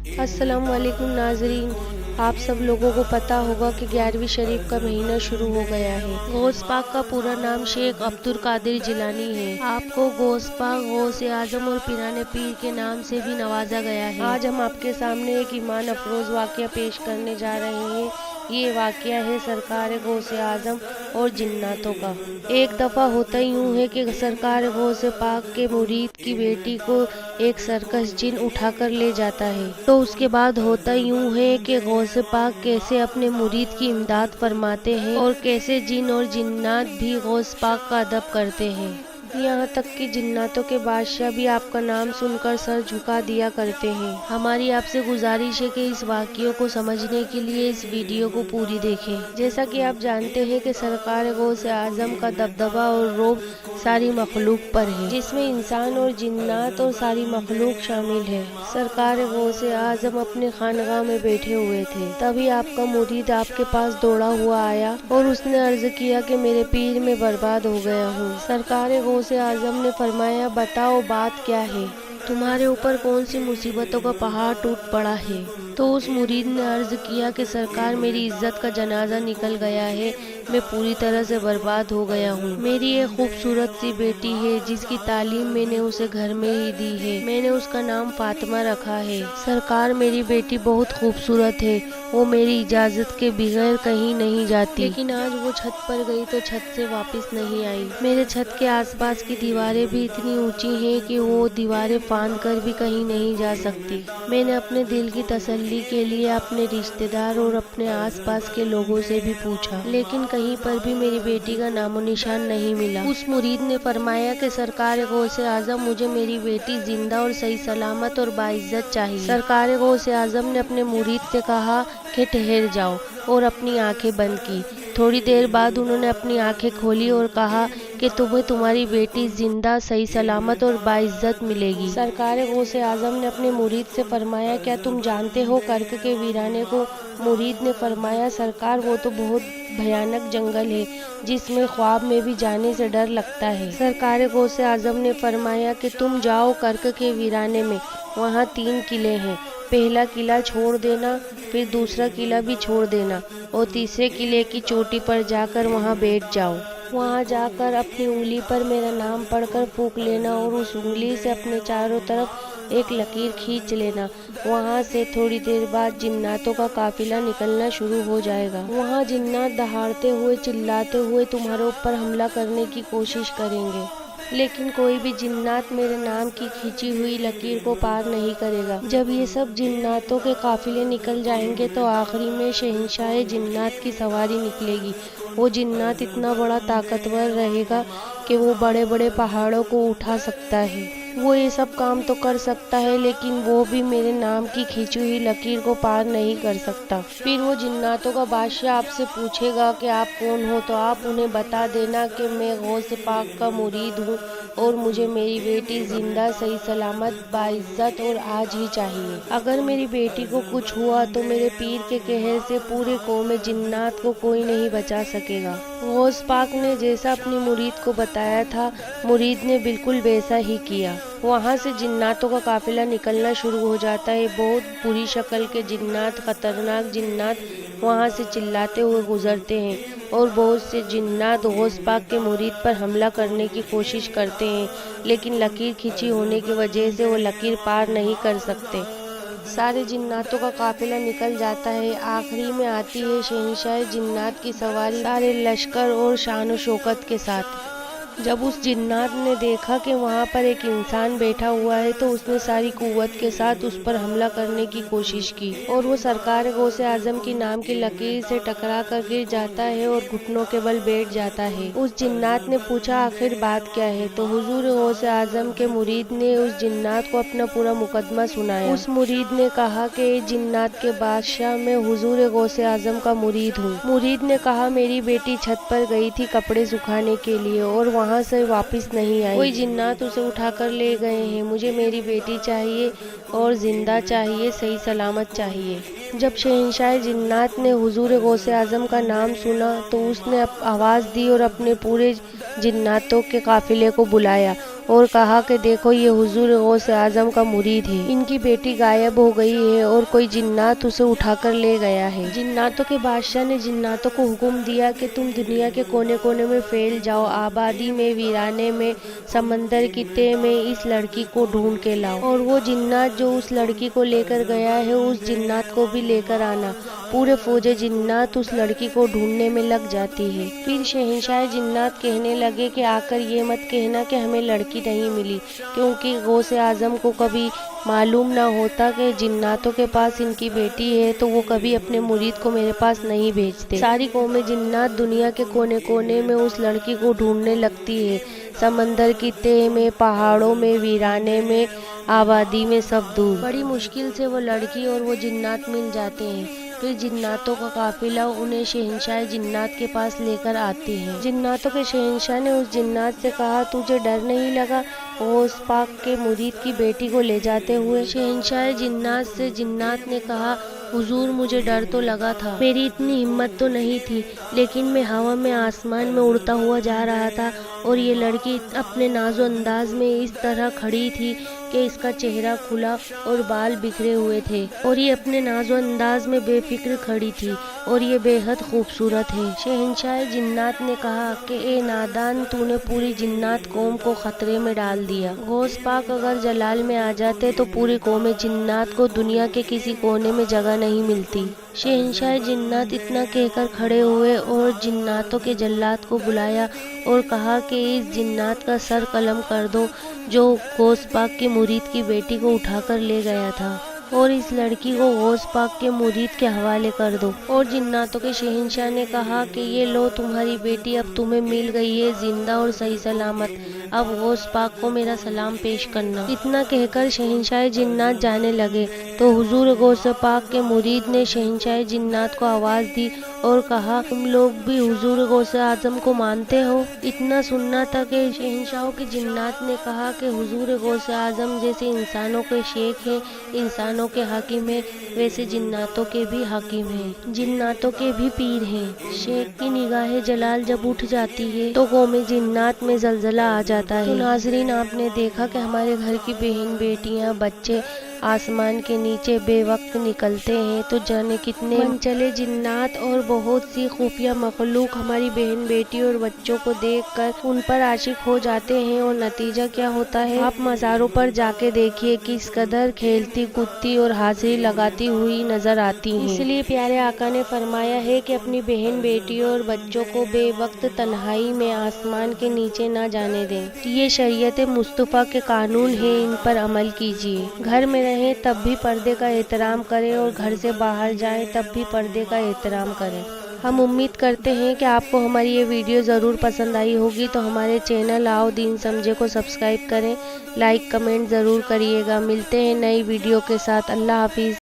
अस्सलाम वालेकुम नाजरीन, आप सब लोगों को पता होगा कि 11वीं शरीफ का महीना शुरू हो गया है। गौस पाक का पूरा नाम शेख अब्दुल कादिर जिलानी है। आपको गौस पाक, गौस आजम और पिराने पीर के नाम से भी नवाजा गया है। आज हम आपके सामने एक ईमान अफरोज वाक़या पेश करने जा रहे हैं। ये वाक़या है सरकार गौस आजम और जिन्नातों का। एक दफ़ा होता यूँ है कि सरकार गौस पाक के मुरीद की बेटी को एक सर्कस जिन उठाकर ले जाता है। तो उसके बाद होता यूँ है कि गौस पाक कैसे अपने मुरीद की इमदाद फरमाते हैं और कैसे जिन और जिन्नात भी गौस पाक का अदब करते हैं। यहाँ तक कि जिन्नातों के बादशाह भी आपका नाम सुनकर सर झुका दिया करते हैं। हमारी आपसे गुजारिश है कि इस वाक़ियों को समझने के लिए इस वीडियो को पूरी देखें। जैसा कि आप जानते हैं कि सरकार गौस आजम का दबदबा और रोब सारी मखलूक पर है, जिसमें इंसान और जिन्नात और सारी मखलूक शामिल है। सरकार गौस आजम अपने खानगाह में बैठे हुए थे, तभी आपका मुरीद आपके पास दौड़ा हुआ आया और उसने अर्ज किया कि मेरे पीर में बर्बाद हो गया हूँ। सरकार गौस आजम ने फरमाया, बताओ बात क्या है, तुम्हारे ऊपर कौन सी मुसीबतों का पहाड़ टूट पड़ा है। तो उस मुरीद ने अर्ज किया कि सरकार, मेरी इज्जत का जनाजा निकल गया है, मैं पूरी तरह से बर्बाद हो गया हूँ। मेरी एक खूबसूरत सी बेटी है जिसकी तालीम मैंने उसे घर में ही दी है। मैंने उसका नाम फातिमा रखा है। सरकार, मेरी बेटी बहुत खूबसूरत है, वो मेरी इजाज़त के बगैर कहीं नहीं जाती, लेकिन आज वो छत पर गई तो छत से वापस नहीं आई। मेरे छत के आसपास की दीवारें भी इतनी ऊंची हैं कि वो दीवारें फांद कर भी कहीं नहीं जा सकती। मैंने अपने दिल की तसल्ली के लिए अपने रिश्तेदार और अपने आसपास के लोगों से भी पूछा, लेकिन कहीं पर भी मेरी बेटी का नामो निशान नहीं मिला। उस मुरीद ने फरमाया कि सरकार गौस आजम, मुझे मेरी बेटी जिंदा और सही सलामत और बाइज्जत चाहिए। सरकार गौस आजम ने अपने मुरीद से कहा कि ठहर जाओ और अपनी आंखें बंद की। थोड़ी देर बाद उन्होंने अपनी आंखें खोली और कहा कि तुम्हें तुम्हारी बेटी जिंदा, सही सलामत और बाइज्जत मिलेगी। सरकार गौस आजम ने अपने मुरीद से फरमाया, क्या तुम जानते हो कर्क के वीराने को? मुरीद ने फरमाया, सरकार, वो तो बहुत भयानक जंगल है जिसमें ख्वाब में भी जाने से डर लगता है। सरकार गौस आजम ने फरमाया कि तुम जाओ कर्क के वीराने में, वहाँ 3 किले हैं। पहला किला छोड़ देना, फिर दूसरा किला भी छोड़ देना और तीसरे किले की चोटी पर जाकर वहाँ बैठ जाओ। वहाँ जाकर अपनी उंगली पर मेरा नाम पढ़कर फूंक लेना और उस उंगली से अपने चारों तरफ एक लकीर खींच लेना। वहाँ से थोड़ी देर बाद जिन्नातों का काफिला निकलना शुरू हो जाएगा। वहाँ जिन्नात दहाड़ते हुए, चिल्लाते हुए तुम्हारे ऊपर हमला करने की कोशिश करेंगे, लेकिन कोई भी जिन्नात मेरे नाम की खींची हुई लकीर को पार नहीं करेगा। जब ये सब जिन्नातों के काफिले निकल जाएंगे तो आखिरी में शहंशाह जिन्नात की सवारी निकलेगी। वो जिन्नात इतना बड़ा ताकतवर रहेगा कि वो बड़े बड़े पहाड़ों को उठा सकता है। वो ये सब काम तो कर सकता है, लेकिन वो भी मेरे नाम की खींची हुई लकीर को पार नहीं कर सकता। फिर वो जिन्नातों का बादशाह आपसे पूछेगा कि आप कौन हो, तो आप उन्हें बता देना कि मैं गौस पाक का मुरीद हूँ और मुझे मेरी बेटी जिंदा, सही सलामत, बाइज्जत और आज ही चाहिए। अगर मेरी बेटी को कुछ हुआ तो मेरे पीर के कहर से पूरे कौम जिन्नात को कोई नहीं बचा सकेगा। गौस पाक ने जैसा अपनी मुरीद को बताया था, मुरीद ने बिल्कुल वैसा ही किया। वहाँ से जिन्नातों का काफिला निकलना शुरू हो जाता है। बहुत बुरी शक्ल के जिन्नात, खतरनाक जिन्नात वहाँ से चिल्लाते हुए गुजरते हैं और बहुत से जिन्नात गौस पाक के मुरीद पर हमला करने की कोशिश करते हैं, लेकिन लकीर खींची होने की वजह से वो लकीर पार नहीं कर सकते। सारे जिन्नातों का काफिला निकल जाता है। आखिरी में आती है शहंशाह जिन्नात की सवारी सारे लश्कर और शान व शौकत के साथ। जब उस जिन्नात ने देखा कि वहाँ पर एक इंसान बैठा हुआ है तो उसने सारी कुव्वत के साथ उस पर हमला करने की कोशिश की और वो सरकार गौस आजम की नाम की लकीर से टकरा कर गिर जाता है और घुटनों के बल बैठ जाता है। उस जिन्नात ने पूछा, आखिर बात क्या है? तो हुजूर गौस आजम के मुरीद ने उस जिन्नात को अपना पूरा मुकदमा सुनाया। उस मुरीद ने कहा कि जिन्नात के बादशाह, मैं हुजूर गौस आजम का मुरीद हूँ। मुरीद ने कहा, मेरी बेटी छत पर गई थी कपड़े सुखाने के लिए और वहाँ से वापस नहीं आई। कोई जिन्नात उसे उठाकर ले गए हैं। मुझे मेरी बेटी चाहिए और जिंदा चाहिए, सही सलामत चाहिए। जब शहंशाह जिन्नात ने हुजूर गौस आजम का नाम सुना तो उसने आवाज़ दी और अपने पूरे जिन्नातों के काफिले को बुलाया اور کہا کہ دیکھو یہ حضور غوث اعظم کا مرید ہے، ان کی بیٹی غائب ہو گئی ہے اور کوئی جنات اسے اٹھا کر لے گیا ہے۔ جناتوں کے بادشاہ نے جناتوں کو حکم دیا کہ تم دنیا کے کونے کونے میں پھیل جاؤ، آبادی میں، ویرانے میں، سمندر کی تہہ میں اس لڑکی کو ڈھونڈ کے لاؤ، اور وہ جنات جو اس لڑکی کو لے کر گیا ہے اس جنات کو بھی لے کر آنا۔ پورے فوج جنات اس لڑکی کو ڈھونڈنے میں لگ جاتی ہے۔ پھر شہنشاہ جنات کہنے لگے کہ آ کر یہ مت کہنا کہ ہمیں لڑکی نہیں ملی، کیونکہ غوث اعظم کو کبھی معلوم نہ ہوتا کہ جناتوں کے پاس ان کی بیٹی ہے تو وہ کبھی اپنے مرید کو میرے پاس نہیں بھیجتے۔ ساری قوم جنات دنیا کے کونے کونے میں اس لڑکی کو ڈھونڈنے لگتی ہے، سمندر کی تہہ میں، پہاڑوں میں، ویرانے میں، آبادی میں، سب دور۔ بڑی مشکل سے وہ لڑکی اور وہ جنات مل جاتے ہیں۔ پھر جناتوں کا قافلہ انہیں شہنشاہ جنات کے پاس لے کر آتے ہیں۔ جناتوں کے شہنشاہ نے اس جنات سے کہا تجھے ڈر نہیں لگا غوث پاک کے مرید کی بیٹی کو لے جاتے ہوئے؟ شہنشاہ جنات سے جنات نے کہا حضور مجھے ڈر تو لگا تھا، میری اتنی ہمت تو نہیں تھی، لیکن میں ہوا میں آسمان میں اڑتا ہوا جا رہا تھا اور یہ لڑکی اپنے ناز و انداز میں اس طرح کھڑی تھی کہ اس کا چہرہ کھلا اور بال بکھرے ہوئے تھے، اور یہ اپنے ناز و انداز میں بے فکر کھڑی تھی اور یہ بے حد خوبصورت ہے۔ شہنشاہ جنات نے کہا کہ اے نادان، تو نے پوری جنات قوم کو خطرے میں ڈال دیا۔ غوث پاک اگر جلال میں آ جاتے تو پوری قوم جنات کو دنیا کے کسی کونے میں جگہ نہیں ملتی۔ شہنشاہ جنات اتنا کہہ کر کھڑے ہوئے اور جناتوں کے جلاد کو بلایا اور کہا کہ اس جنات کا سر قلم کر دو جو غوث پاک کے مرید کی بیٹی کو اٹھا کر لے گیا تھا، اور اس لڑکی کو غوث پاک کے مرید کے حوالے کر دو۔ اور جناتوں کے شہنشاہ نے کہا کہ یہ لو تمہاری بیٹی اب تمہیں مل گئی ہے زندہ اور صحیح سلامت، اب غوث پاک کو میرا سلام پیش کرنا۔ اتنا کہہ کر شہنشاہ جنات جانے لگے تو حضور غوث پاک کے مرید نے شہنشاہ جنات کو آواز دی اور کہا تم لوگ بھی حضور غوث اعظم کو مانتے ہو؟ اتنا سننا تھا کہ شہنشاہوں کے جنات نے کہا کہ حضور غوث اعظم جیسے انسانوں کے شیخ ہیں، انسانوں کے حاکم ہیں، ویسے جناتوں کے بھی حاکم ہیں، جناتوں کے بھی پیر ہیں۔ شیخ کی نگاہ جلال جب اٹھ جاتی ہے تو قوم جنات میں زلزلہ آ جاتا ہے۔ تو ناظرین آپ نے دیکھا کہ ہمارے گھر کی بہن بیٹیاں بچے آسمان کے نیچے بے وقت نکلتے ہیں تو جانے کتنے منچلے جنات اور بہت سی خفیہ مخلوق ہماری بہن بیٹی اور بچوں کو دیکھ کر ان پر عاشق ہو جاتے ہیں، اور نتیجہ کیا ہوتا ہے آپ مزاروں پر جا کے دیکھیے کس قدر کھیلتی کودتی اور حاضری لگاتی ہوئی نظر آتی ہیں۔ اس لیے پیارے آقا نے فرمایا ہے کہ اپنی بہن بیٹیوں اور بچوں کو بے وقت تنہائی میں آسمان کے نیچے نہ جانے دیں۔ یہ شریعت مصطفیٰ کے قانون ہیں، ان پر عمل کیجیے۔ گھر میں رہیں تب بھی پردے کا احترام کریں اور گھر سے باہر جائیں تب بھی پردے کا احترام کریں۔ ہم امید کرتے ہیں کہ آپ کو ہماری یہ ویڈیو ضرور پسند آئی ہوگی، تو ہمارے چینل آؤ دین سمجھے کو سبسکرائب کریں، لائک کمنٹ ضرور کریے گا۔ ملتے ہیں نئی ویڈیو کے ساتھ، اللہ حافظ۔